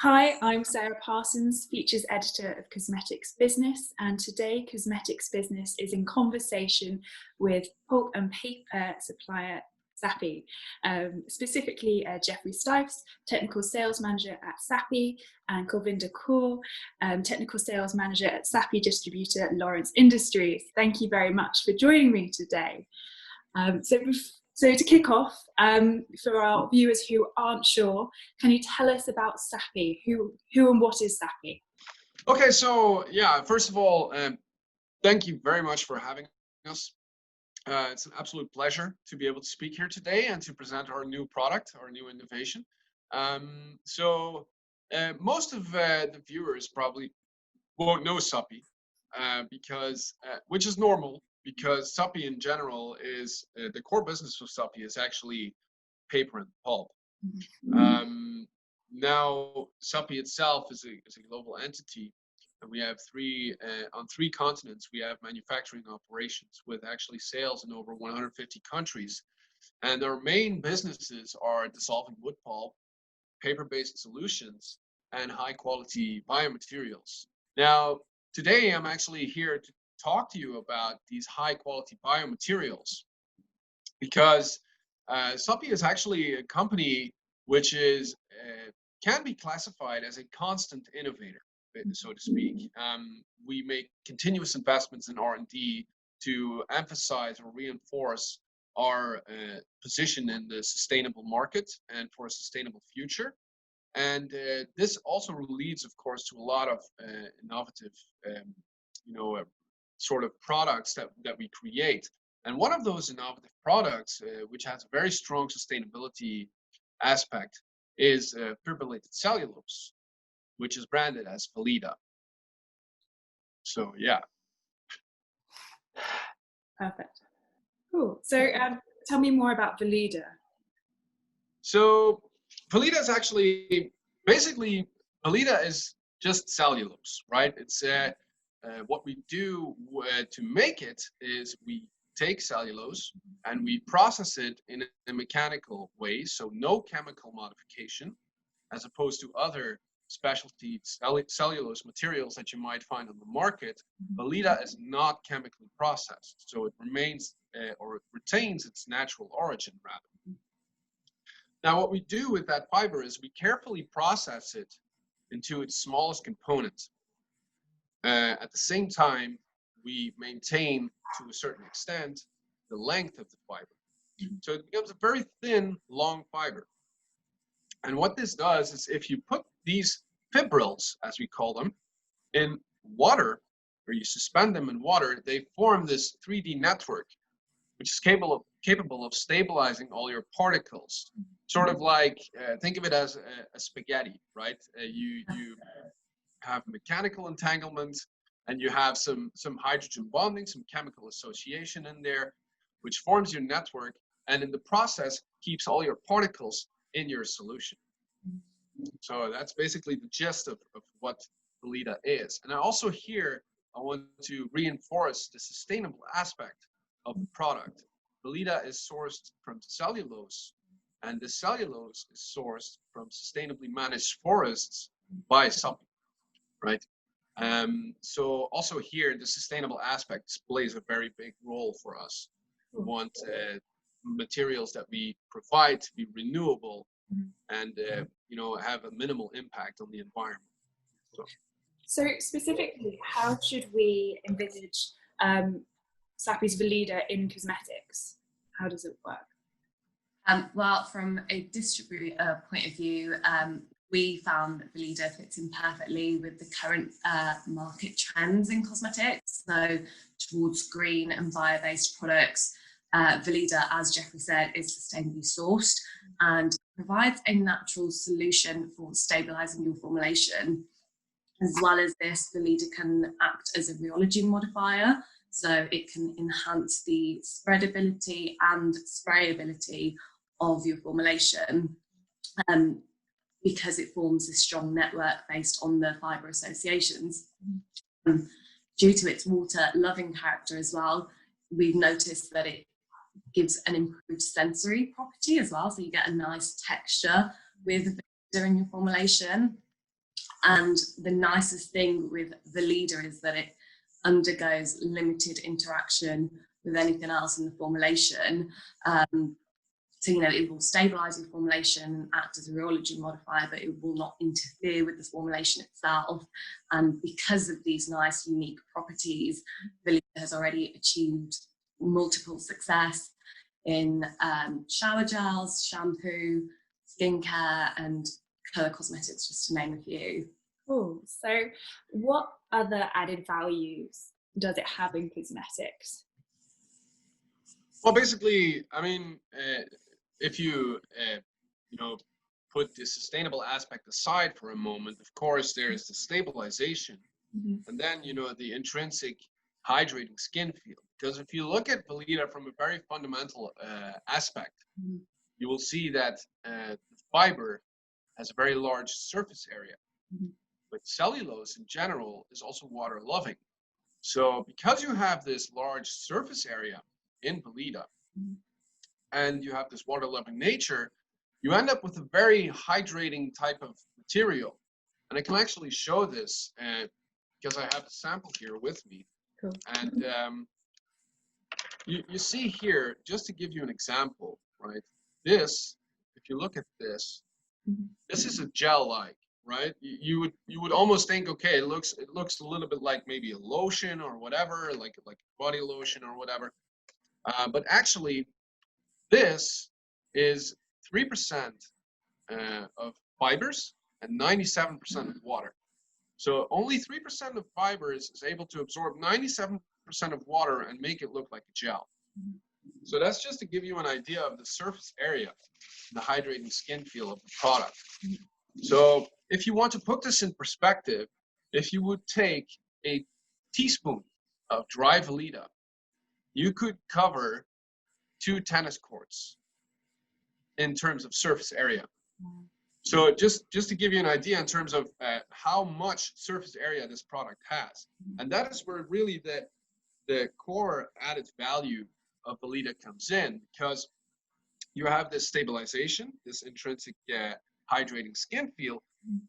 Hi, I'm Sarah Parsons, Features Editor of Cosmetics Business, and today Cosmetics Business is in conversation with pulp and paper supplier Sappi, specifically Geoffrey Stijfs, Technical Sales Manager at Sappi, and Govinda Kaur, Technical Sales Manager at Sappi Distributor Lawrence Industries. Thank you very much for joining me today. So to kick off, for our viewers who aren't sure, can you tell us about Sappi? Who and what is Sappi? Okay, so yeah, first of all, thank you very much for having us. It's an absolute pleasure to be able to speak here today and to present our new product, our new innovation. Most of the viewers probably won't know Sappi, which is normal, because Sappi in general is the core business of Sappi is actually paper and pulp. Now Sappi itself is a global entity, and we have on three continents. We have manufacturing operations with actually sales in over 150 countries, and our main businesses are dissolving wood pulp, paper-based solutions, and high-quality biomaterials. Now today I'm actually here to talk to you about these high-quality biomaterials, because Sappi is actually a company which can be classified as a constant innovator, so to speak. We make continuous investments in R&D to emphasize or reinforce our position in the sustainable market and for a sustainable future. And this also leads, of course, to a lot of innovative, sort of products that we create. And one of those innovative products, which has a very strong sustainability aspect, is fibrillated cellulose, which is branded as Valida. So yeah. Perfect. Cool. So tell me more about Valida. So Valida is actually, basically, Valida is just cellulose, right? It's what we do to make it is we take cellulose and we process it in a mechanical way, so no chemical modification, as opposed to other specialty cellulose materials that you might find on the market. Valida is not chemically processed, so it remains or it retains its natural origin rather. Now what we do with that fiber is we carefully process it into its smallest components. At the same time, we maintain, to a certain extent, the length of the fiber. So it becomes a very thin, long fiber. And what this does is, if you put these fibrils, as we call them, in water, or you suspend them in water, they form this 3D network, which is capable of stabilizing all your particles. Sort of like, think of it as a spaghetti, right? You have mechanical entanglement, and you have some hydrogen bonding, some chemical association in there, which forms your network, and in the process keeps all your particles in your solution. So that's basically the gist of what Valida is. And also here, I want to reinforce the sustainable aspect of the product. Valida is sourced from cellulose, and the cellulose is sourced from sustainably managed forests by Sappi, right? So also here, the sustainable aspect plays a very big role for us. We want materials that we provide to be renewable and have a minimal impact on the environment. So specifically, how should we envisage Sappi's Valida in cosmetics? How does it work? Well, from a distributor point of view, we found that Valida fits in perfectly with the current market trends in cosmetics, so towards green and bio-based products. Valida, as Geoffrey said, is sustainably sourced and provides a natural solution for stabilising your formulation. As well as this, Valida can act as a rheology modifier, so it can enhance the spreadability and sprayability of your formulation, because it forms a strong network based on the fibre associations. Due to its water-loving character as well, we've noticed that it gives an improved sensory property as well, so you get a nice texture with Valida in your formulation. And the nicest thing with Valida is that it undergoes limited interaction with anything else in the formulation. So, it will stabilize your formulation and act as a rheology modifier, but it will not interfere with the formulation itself. And because of these nice, unique properties, Valida has already achieved multiple success in shower gels, shampoo, skincare, and colour cosmetics, just to name a few. Cool. So what other added values does it have in cosmetics? Well, basically, I mean, if you put the sustainable aspect aside for a moment, of course, there's the stabilization, and then the intrinsic hydrating skin feel. Because if you look at Valida from a very fundamental aspect, you will see that the fiber has a very large surface area. But cellulose in general is also water loving. So because you have this large surface area in Valida, and you have this water loving nature, you end up with a very hydrating type of material. And I can actually show this because I have a sample here with me. Cool. And you see here, just to give you an example, right? This, if you look at this, this is a gel-like, right? You would almost think, okay, it looks a little bit like maybe a lotion or whatever, like body lotion or whatever. But actually, this is 3% of fibers and 97% of water. So only 3% of fibers is able to absorb 97% of water and make it look like a gel. So that's just to give you an idea of the surface area, the hydrating skin feel of the product. So if you want to put this in perspective, if you would take a teaspoon of dry Valida, you could cover 2 tennis courts in terms of surface area. So just to give you an idea in terms of how much surface area this product has. And that is where really the core added value of Valida comes in, because you have this stabilization, this intrinsic hydrating skin feel.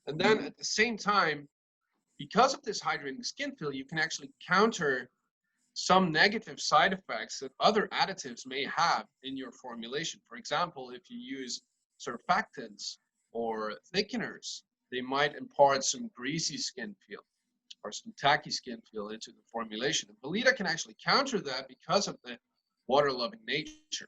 And then at the same time, because of this hydrating skin feel, you can actually counter some negative side effects that other additives may have in your formulation. For example, if you use surfactants or thickeners, they might impart some greasy skin feel or some tacky skin feel into the formulation. And Valida can actually counter that because of the water-loving nature.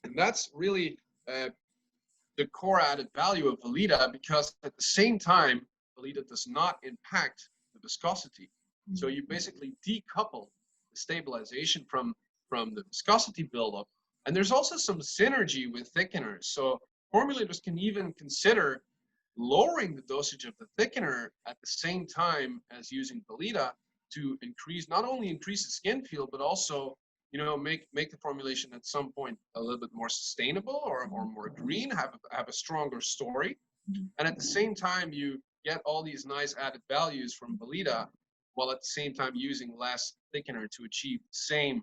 And that's really the core added value of Valida, because at the same time, Valida does not impact the viscosity. So you basically decouple the stabilization from the viscosity buildup. And there's also some synergy with thickeners. So formulators can even consider lowering the dosage of the thickener at the same time as using Valida to not only increase the skin feel, but also make the formulation at some point a little bit more sustainable or more green, have a stronger story. And at the same time, you get all these nice added values from Valida, while at the same time using less thickener to achieve the same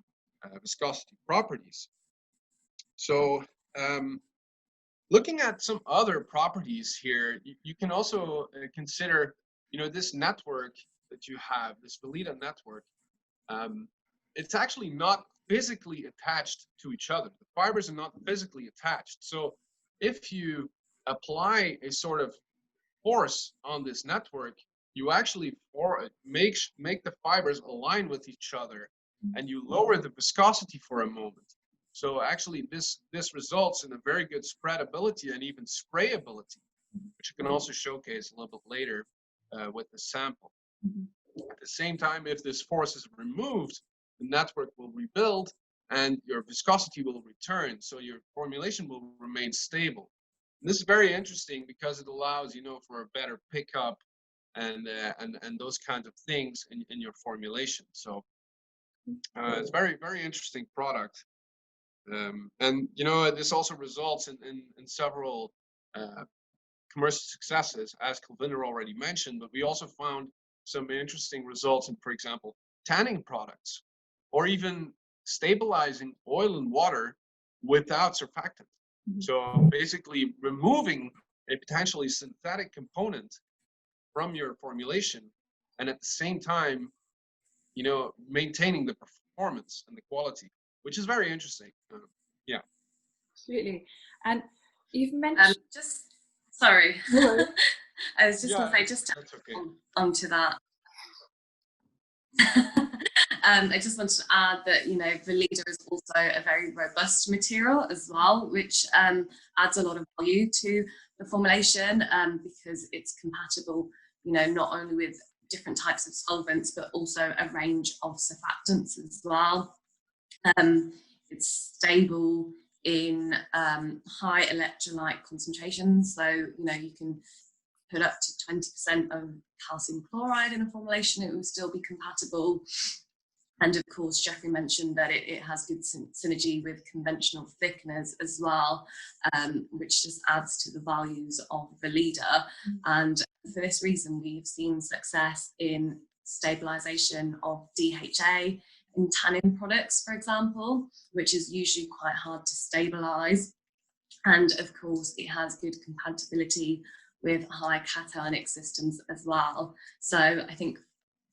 viscosity properties. So looking at some other properties here, you can also consider, this network that you have, this Valida network, it's actually not physically attached to each other. The fibers are not physically attached. So if you apply a sort of force on this network, you actually make the fibers align with each other, and you lower the viscosity for a moment. So actually this results in a very good spreadability and even sprayability, which you can also showcase a little bit later with the sample. At the same time, if this force is removed, the network will rebuild and your viscosity will return, so your formulation will remain stable. And this is very interesting because it allows, for a better pickup and those kinds of things in your formulation. So it's very, very interesting product. And this also results in several commercial successes, as Kulvinder already mentioned, but we also found some interesting results in, for example, tanning products, or even stabilizing oil and water without surfactant. So basically removing a potentially synthetic component from your formulation, and at the same time, maintaining the performance and the quality, which is very interesting. Yeah. Absolutely. And you've mentioned sorry. No. I was just going to say, just to onto that. I just wanted to add that, Valida is also a very robust material as well, which adds a lot of value to the formulation because it's compatible, not only with different types of solvents, but also a range of surfactants as well. It's stable in high electrolyte concentrations, so you can put up to 20% of calcium chloride in a formulation, it will still be compatible. And of course, Geoffrey mentioned that it has good synergy with conventional thickeners as well, which just adds to the values of Valida. And for this reason, we've seen success in stabilization of DHA in tannin products, for example, which is usually quite hard to stabilize. And of course, it has good compatibility with high cationic systems as well. So I think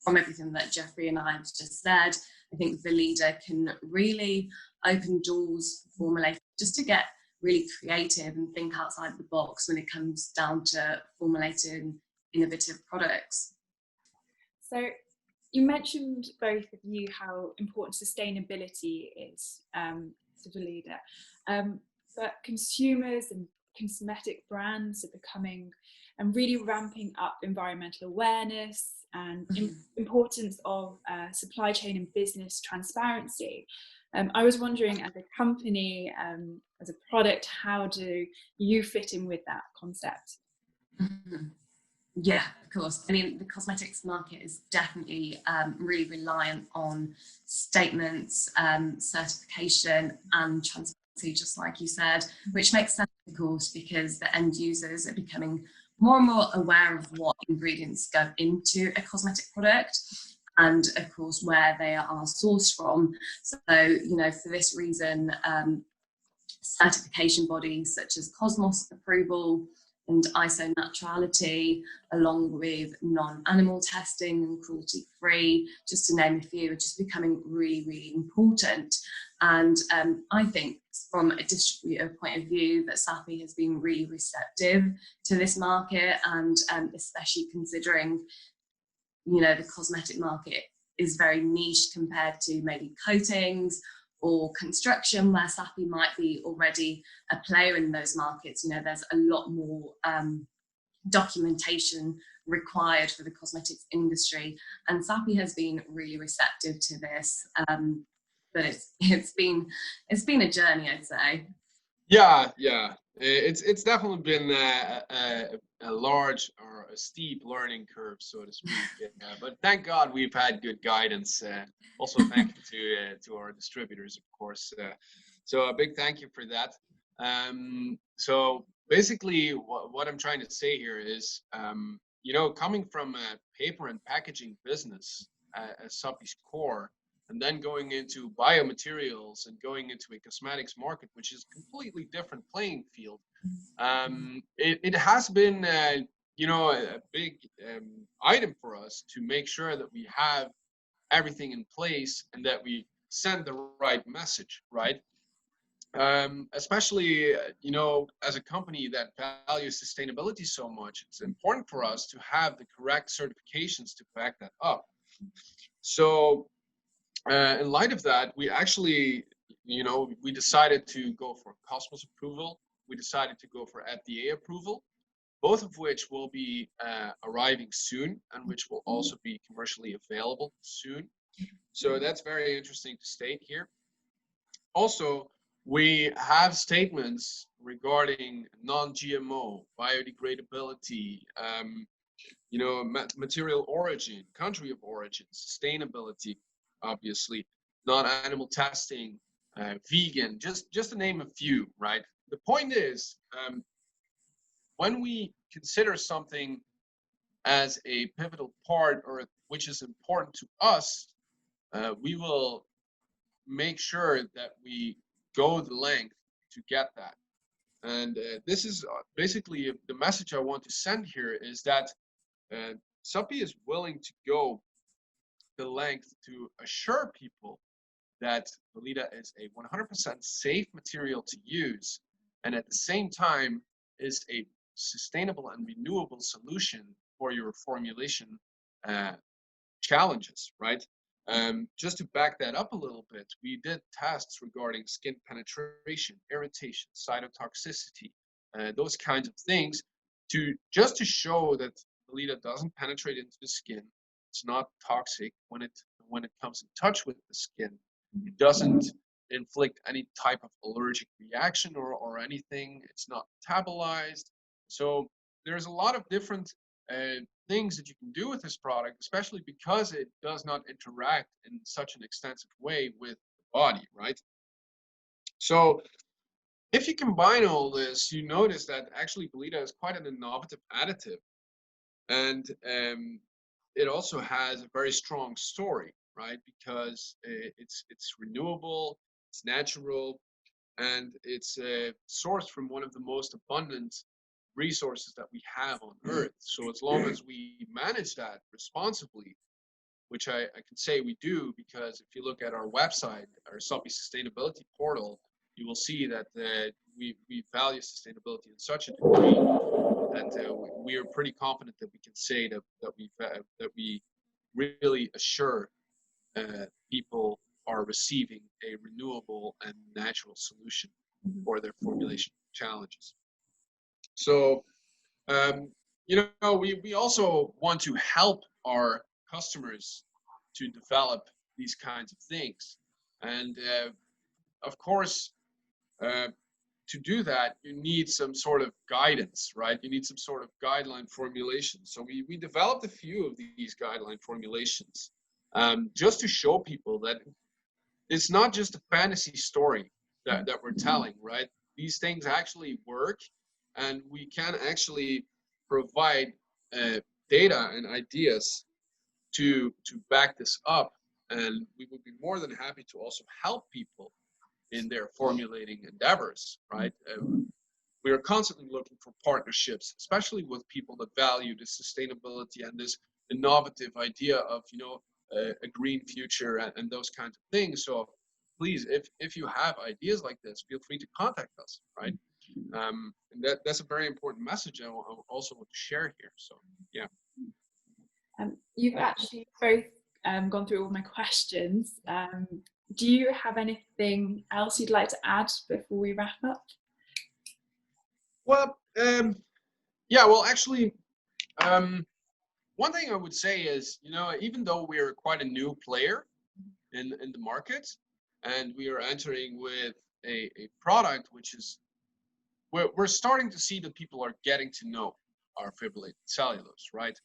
from everything that Geoffrey and I have just said, I think Valida can really open doors for formulation just to get really creative and think outside the box when it comes down to formulating innovative products. So you mentioned, both of you, how important sustainability is to Valida, but consumers and cosmetic brands are becoming and really ramping up environmental awareness and importance of supply chain and business transparency. I was wondering, as a company, as a product, how do you fit in with that concept? Yeah, of course. I mean, the cosmetics market is definitely really reliant on statements, certification and transparency, just like you said, which makes sense, of course, because the end users are becoming more and more aware of what ingredients go into a cosmetic product and, of course, where they are sourced from. So, for this reason, certification bodies such as Cosmos approval and ISO naturality, along with non-animal testing and cruelty-free, just to name a few, are just becoming really, really important. And I think from a distributor point of view that Sappi has been really receptive to this market, and especially considering, the cosmetic market is very niche compared to maybe coatings or construction, where Sappi might be already a player in those markets. There's a lot more documentation required for the cosmetics industry, and Sappi has been really receptive to this. But it's been a journey, I'd say. Yeah. It's definitely been a large or a steep learning curve, so to speak. But thank God we've had good guidance. Also, thank you to our distributors, of course. So a big thank you for that. So basically, what I'm trying to say here is, coming from a paper and packaging business as Sappi's core, and then going into biomaterials and going into a cosmetics market, which is a completely different playing field. It has been, a big item for us to make sure that we have everything in place and that we send the right message, right? Especially, as a company that values sustainability so much, it's important for us to have the correct certifications to back that up. So, in light of that, we actually, we decided to go for Cosmos approval. We decided to go for FDA approval, both of which will be arriving soon and which will also be commercially available soon. So that's very interesting to state here. Also, we have statements regarding non-GMO, biodegradability, material origin, country of origin, sustainability, obviously, non-animal testing, vegan, just to name a few, right? The point is, when we consider something as a pivotal part or which is important to us, we will make sure that we go the length to get that. And this is basically the message I want to send here, is that Sappi is willing to go the length to assure people that Valida is a 100% safe material to use, and at the same time is a sustainable and renewable solution for your formulation challenges, right? Just to back that up a little bit, we did tests regarding skin penetration, irritation, cytotoxicity, those kinds of things, just to show that Valida doesn't penetrate into the skin. It's not toxic when it comes in touch with the skin. It doesn't inflict any type of allergic reaction or anything. It's not metabolized. So there's a lot of different things that you can do with this product, especially because it does not interact in such an extensive way with the body, right? So if you combine all this, you notice that actually Valida is quite an innovative additive, and it also has a very strong story, right? Because it's renewable, it's natural, and it's sourced from one of the most abundant resources that we have on Earth. So as long as we manage that responsibly, which I can say we do, because if you look at our website, our Sappi sustainability portal, you will see that we value sustainability in such a degree that we are pretty confident that we can say that we really assure people are receiving a renewable and natural solution for their formulation challenges. So, you know, we also want to help our customers to develop these kinds of things. And of course, to do that, you need some sort of guidance, right? You need some sort of guideline formulation. So we developed a few of these guideline formulations just to show people that it's not just a fantasy story that we're telling, right? These things actually work, and we can actually provide data and ideas to back this up. And we would be more than happy to also help people in their formulating endeavors, right? We are constantly looking for partnerships, especially with people that value the sustainability and this innovative idea of, you know, a green future and those kinds of things. So please, if you have ideas like this, feel free to contact us, right? And that's a very important message I also want to share here. So yeah. You've actually both gone through all my questions. Do you have anything else you'd like to add before we wrap up? Well, yeah, well, actually, one thing I would say is, you know, even though we're quite a new player in the market, and we are entering with a product which is, we're starting to see that people are getting to know our fibrillated cellulose, right?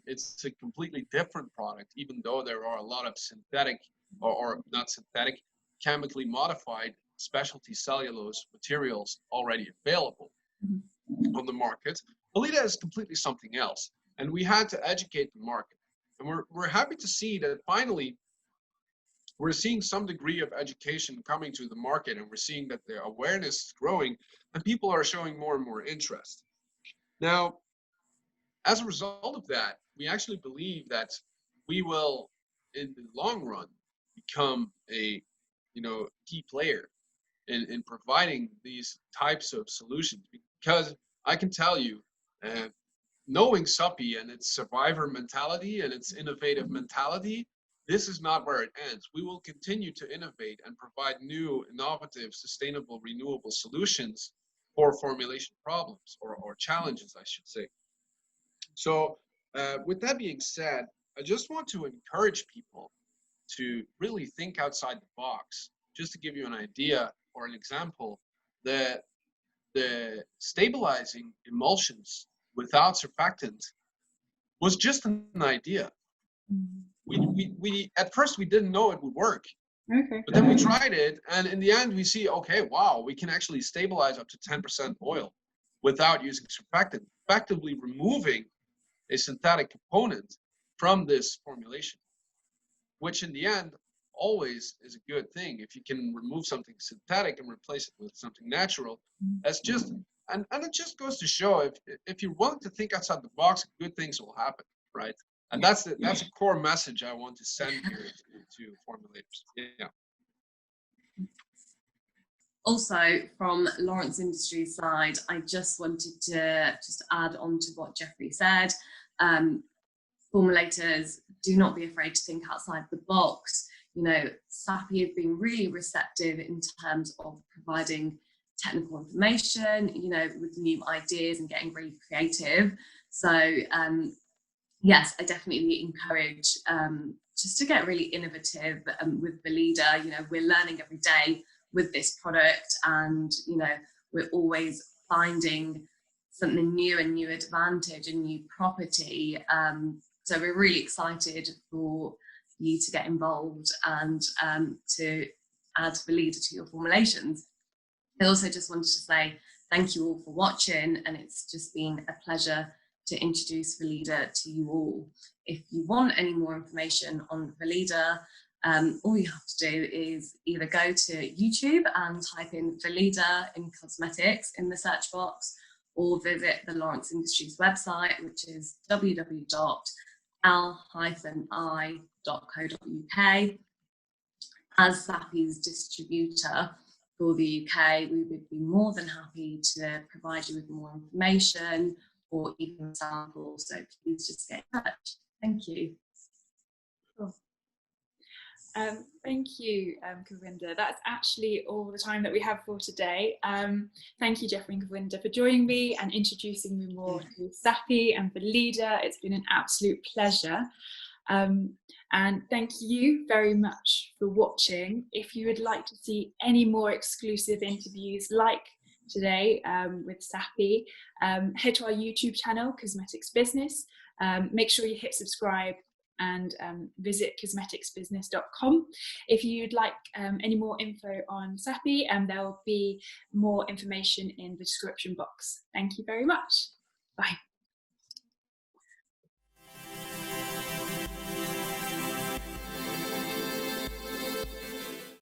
It's a completely different product, even though there are a lot of synthetic or not synthetic, chemically modified specialty cellulose materials already available on the market. Valida is completely something else, and we had to educate the market. And we're happy to see that finally we're seeing some degree of education coming to the market, and we're seeing that the awareness is growing and people are showing more and more interest. Now, as a result of that, we actually believe that we will, in the long run, become a, you know, key player in providing these types of solutions. Because I can tell you, knowing Sappi and its survivor mentality and its innovative mentality, this is not where it ends. We will continue to innovate and provide new, innovative, sustainable, renewable solutions for formulation problems or challenges, I should say. So with that being said, I just want to encourage people to really think outside the box. Just to give you an idea or an example, the stabilizing emulsions without surfactant was just an idea. We at first we didn't know it would work. Okay. But then we tried it, and in the end we see, okay, wow, we can actually stabilize up to 10% oil without using surfactant, effectively removing a synthetic component from this formulation, which in the end always is a good thing. If you can remove something synthetic and replace it with something natural, that's just And it just goes to show, if you're willing to think outside the box, good things will happen, right? And that's a core message I want to send here to formulators. Yeah. Also, from Lawrence Industries side, I just wanted to add on to what Geoffrey said. Formulators, do not be afraid to think outside the box. You know, Sappi have been really receptive in terms of providing technical information, you know, with new ideas and getting really creative. So yes, I definitely encourage just to get really innovative with Valida. You know, we're learning every day with this product, and you know, we're always finding something new, a new advantage, a new property. So we're really excited for you to get involved and to add Valida to your formulations. I also just wanted to say thank you all for watching, and it's just been a pleasure to introduce Valida to you all. If you want any more information on Valida, all you have to do is either go to YouTube and type in Valida in cosmetics in the search box, or visit the Lawrence Industries website, which is www.l-i.co.uk. As Sappi's distributor for the UK, we would be more than happy to provide you with more information or even samples, so please just get in touch. Thank you. Cool. Thank you, Govinda. That's actually all the time that we have for today. Thank you, Geoffrey and Govinda, for joining me and introducing me more to Sappi and Valida. It's been an absolute pleasure. And thank you very much for watching. If you would like to see any more exclusive interviews like today with Sappi, head to our YouTube channel, Cosmetics Business. Make sure you hit subscribe and visit cosmeticsbusiness.com. If you'd like any more info on Sappi, there will be more information in the description box. Thank you very much.